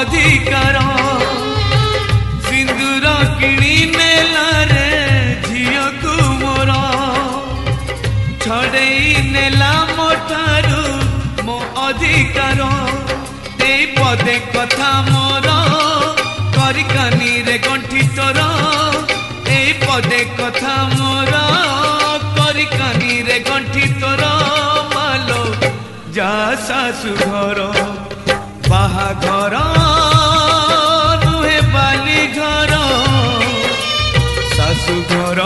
अधिकार सिंदूर किणी नेला रे झियो को मोर छड़ेई नेला मोठारू मो अधिकार ए पदे कथा मोर करिकानी रे गंठी तोर ए पदे कथा मोर करिकानी रे गंठी तोर मालो जा सासु घर बाहाघर नुहे बाली घर सासु घर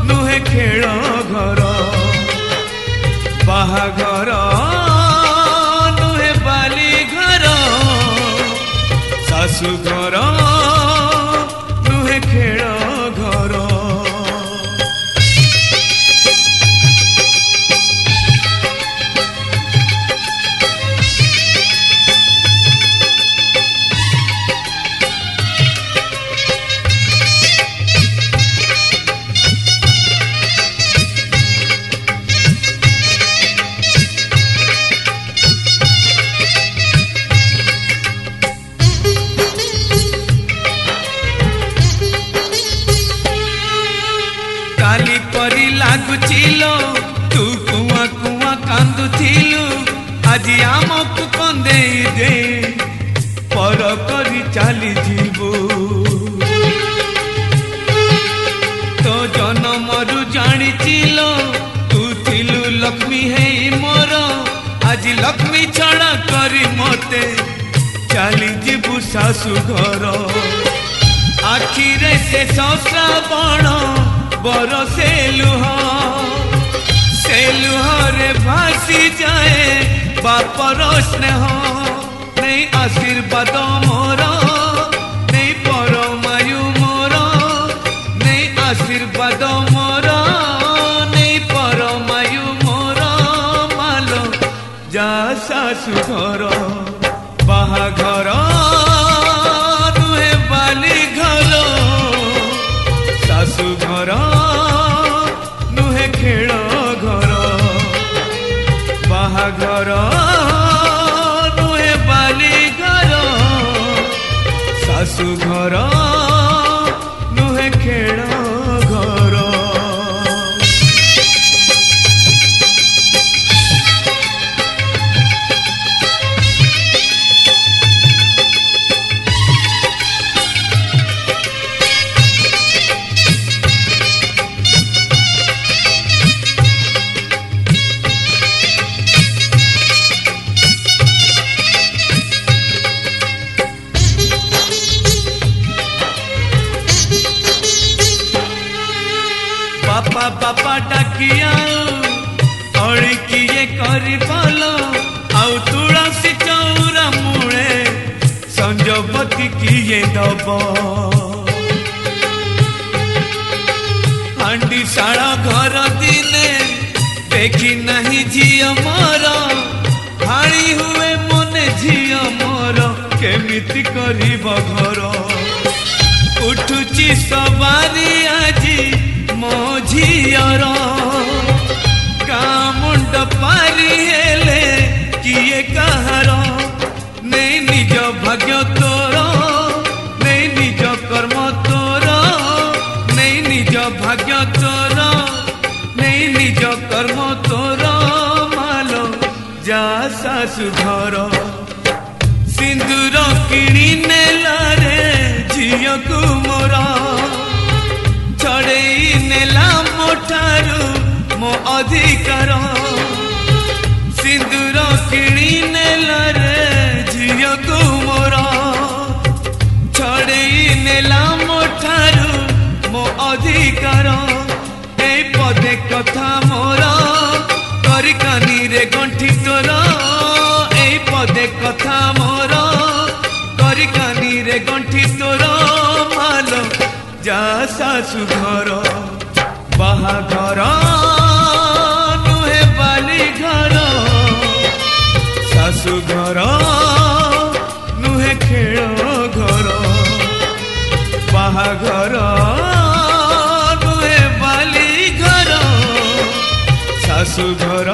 नुहे खेल घर बाहाघर नुहे बाली घर सासु घर नुहे खेल घर काली परी लागुचिलो तू कुआ कुआ कांदुथिलु आजी आमक कंदे दे पर करी चाली जीवो तो जनमरु जानिचिलो तू थिलु लक्ष्मी है मोर आजी लक्ष्मी छड़ा करी मते चाली जीवु सासु घर आखिरे से श्रावण बरसे लुह रे भासी जाए बापर स्नेह नहीं आशीर्वाद मोर नहीं परमायु मोर नहीं आशीर्वाद मोर नहीं परमायु मोर मालो जा सासु घर बाहाघर नुहे बाली घर सासु घर नुहे खेल घर बाहाघर नुहे बाली घर सासु घर नुहे खेल घर बापा बापा डाकिया अड़ी किए करी पालो आउ तुलसी चौरा मूले संजपति किए दब हांडी शाला घर दिने देखी नहीं झियो मोर हाड़ी हुए मने झियो मोर केमिति करिब घर उठुची सवारी आजी मो झियर मुंड पारी हेले किए कहार नहीं निज भाग्य तोर नहीं निज कर्म तोर नहीं निज भाग्य तोर नहीं निज कर्म तोर मालो जा सासु घर सिंदूर किणी नेला रे झियो को मोर छड़ेई नेला मोठारू मो अधिकार सिंदूर किणी नेला रे झियो को मोर छड़ेई नेला मोठारू मो अधिकार ए पदे कथा मोर करिकानी रे गंठी तोर ए पदे कथा मोर करिकानी रे गंठी तोर मालो जा सासु घर बाहाघर नुहे बाली घर सासु घर नुहे खेल घर बाहाघर नुहे बाली घर सासु घर